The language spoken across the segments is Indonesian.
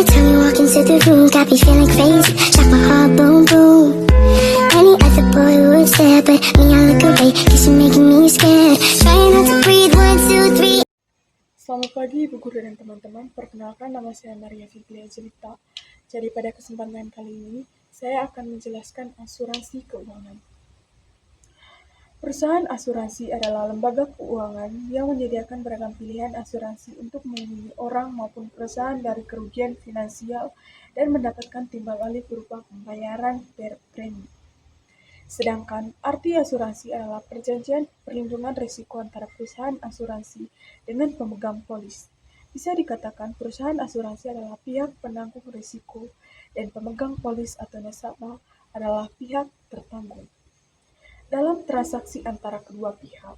time you walk into the room, got me feeling crazy, like my heart boom boom. Any other boy would stare, but me I look away, cause you're making me scared. Trying not to breathe, 1, 2, 3. Selamat pagi Ibu Guru dan teman-teman, perkenalkan nama saya Maria Fitlia Jelita. Jadi pada kesempatan kali ini, saya akan menjelaskan asuransi keuangan. Perusahaan asuransi adalah lembaga keuangan yang menyediakan beragam pilihan asuransi untuk melindungi orang maupun perusahaan dari kerugian finansial dan mendapatkan timbal balik berupa pembayaran premi. Sedangkan arti asuransi adalah perjanjian perlindungan risiko antara perusahaan asuransi dengan pemegang polis. Bisa dikatakan perusahaan asuransi adalah pihak penanggung risiko dan pemegang polis atau nasabah adalah pihak tertanggung. Dalam transaksi antara kedua pihak,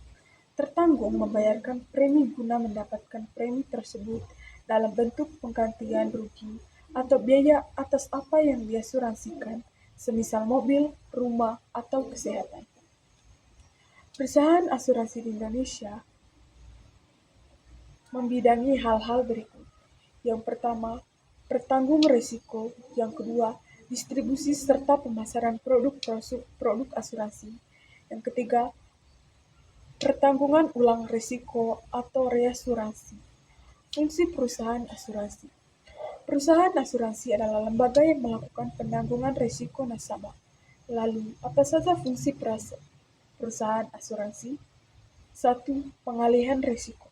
tertanggung membayarkan premi guna mendapatkan premi tersebut dalam bentuk penggantian rugi atau biaya atas apa yang diasuransikan, semisal mobil, rumah, atau kesehatan. Perusahaan asuransi di Indonesia membidangi hal-hal berikut. Yang pertama, pertanggung risiko. Yang kedua, distribusi serta pemasaran produk asuransi. Yang ketiga, pertanggungan ulang risiko atau reasuransi. Fungsi perusahaan asuransi. Perusahaan asuransi adalah lembaga yang melakukan penanggungan risiko nasabah. Lalu, apa saja fungsi perusahaan asuransi? 1. Pengalihan risiko.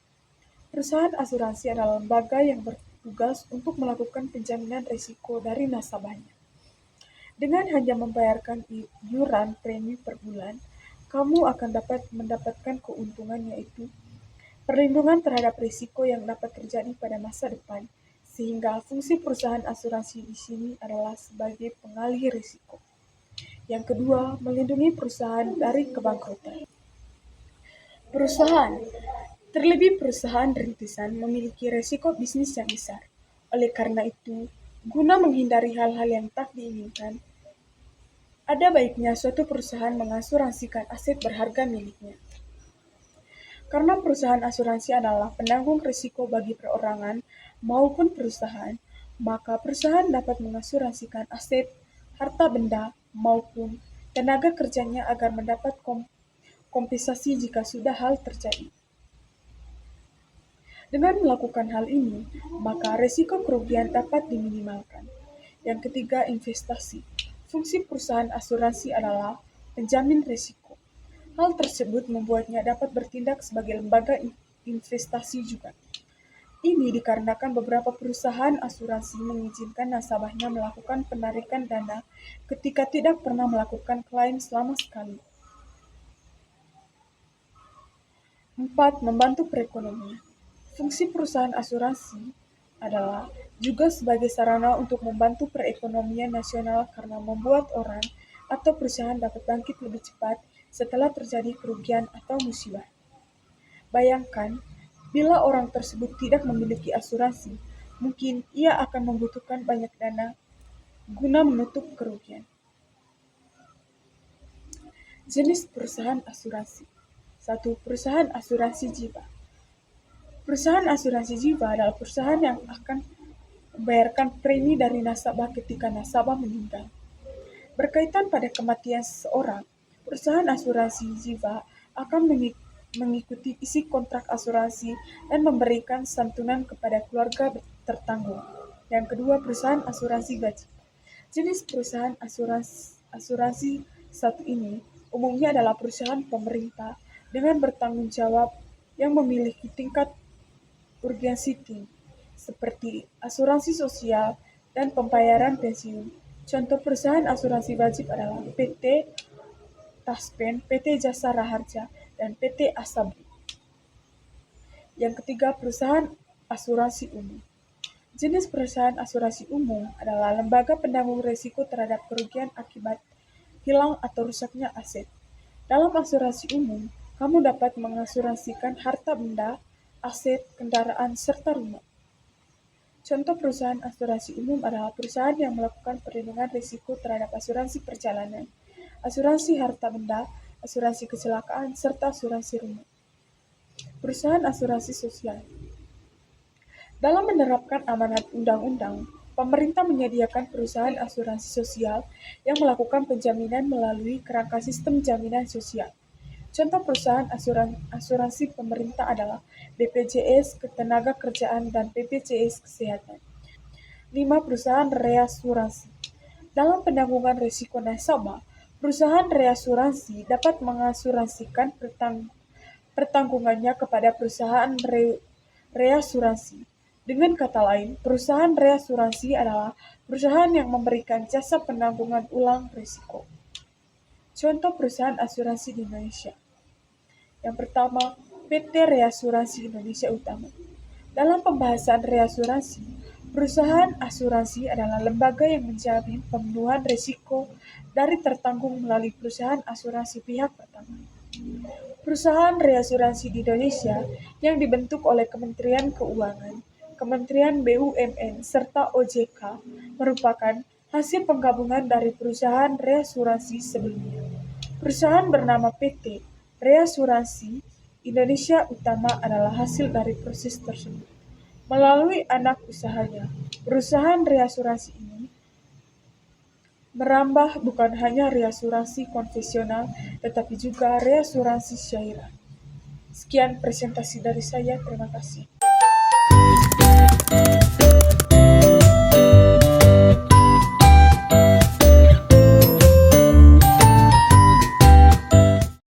Perusahaan asuransi adalah lembaga yang bertugas untuk melakukan penjaminan risiko dari nasabahnya. Dengan hanya membayarkan iuran premi per bulan, kamu akan dapat mendapatkan keuntungan, yaitu perlindungan terhadap risiko yang dapat terjadi pada masa depan, sehingga fungsi perusahaan asuransi di sini adalah sebagai pengalih risiko. Yang kedua, melindungi perusahaan dari kebangkrutan. Perusahaan, terlebih perusahaan rintisan, memiliki risiko bisnis yang besar. Oleh karena itu, guna menghindari hal-hal yang tak diinginkan, ada baiknya suatu perusahaan mengasuransikan aset berharga miliknya. Karena perusahaan asuransi adalah penanggung risiko bagi perorangan maupun perusahaan, maka perusahaan dapat mengasuransikan aset, harta benda, maupun tenaga kerjanya agar mendapat kompensasi jika sudah hal terjadi. Dengan melakukan hal ini, maka risiko kerugian dapat diminimalkan. Yang ketiga, investasi. Fungsi perusahaan asuransi adalah menjamin risiko. Hal tersebut membuatnya dapat bertindak sebagai lembaga investasi juga. Ini dikarenakan beberapa perusahaan asuransi mengizinkan nasabahnya melakukan penarikan dana ketika tidak pernah melakukan klaim selama sekali. 4. Membantu perekonomian. Fungsi perusahaan asuransi adalah juga sebagai sarana untuk membantu perekonomian nasional karena membuat orang atau perusahaan dapat bangkit lebih cepat setelah terjadi kerugian atau musibah. Bayangkan, bila orang tersebut tidak memiliki asuransi, mungkin ia akan membutuhkan banyak dana guna menutup kerugian. Jenis perusahaan asuransi. 1. Perusahaan asuransi jiwa. Perusahaan asuransi jiwa adalah perusahaan yang akan membayarkan premi dari nasabah ketika nasabah meninggal. Berkaitan pada kematian seseorang, perusahaan asuransi jiwa akan mengikuti isi kontrak asuransi dan memberikan santunan kepada keluarga tertanggung. Yang kedua, perusahaan asuransi gaji. Jenis perusahaan asuransi satu ini umumnya adalah perusahaan pemerintah dengan bertanggung jawab yang memiliki tingkat urgensi tinggi, seperti asuransi sosial dan pembayaran pensiun. Contoh perusahaan asuransi wajib adalah PT Taspen, PT Jasa Raharja, dan PT Asabri. Yang ketiga, perusahaan asuransi umum. Jenis perusahaan asuransi umum adalah lembaga penanggung risiko terhadap kerugian akibat hilang atau rusaknya aset. Dalam asuransi umum, kamu dapat mengasuransikan harta benda, aset, kendaraan, serta rumah. Contoh perusahaan asuransi umum adalah perusahaan yang melakukan perlindungan risiko terhadap asuransi perjalanan, asuransi harta benda, asuransi kecelakaan, serta asuransi rumah. Perusahaan asuransi sosial. Dalam menerapkan amanat undang-undang, Pemerintah menyediakan perusahaan asuransi sosial yang melakukan penjaminan melalui kerangka sistem jaminan sosial. Contoh perusahaan asuransi pemerintah adalah BPJS Ketenagakerjaan dan BPJS Kesehatan. 5. Perusahaan reasuransi. Dalam penanggungan risiko nasabah, perusahaan reasuransi dapat mengasuransikan pertanggungannya kepada perusahaan reasuransi. Dengan kata lain, perusahaan reasuransi adalah perusahaan yang memberikan jasa penanggungan ulang risiko. Contoh perusahaan asuransi di Indonesia. Yang pertama, PT Reasuransi Indonesia Utama. Dalam pembahasan reasuransi, perusahaan asuransi adalah lembaga yang menjamin pemenuhan risiko dari tertanggung melalui perusahaan asuransi pihak pertama. Perusahaan reasuransi di Indonesia yang dibentuk oleh Kementerian Keuangan, Kementerian BUMN, serta OJK merupakan hasil penggabungan dari perusahaan reasuransi sebelumnya. Perusahaan bernama PT Reasuransi Indonesia Utama adalah hasil dari proses tersebut. Melalui anak usahanya, perusahaan reasuransi ini merambah bukan hanya reasuransi konvensional, tetapi juga reasuransi syariah. Sekian presentasi dari saya, terima kasih.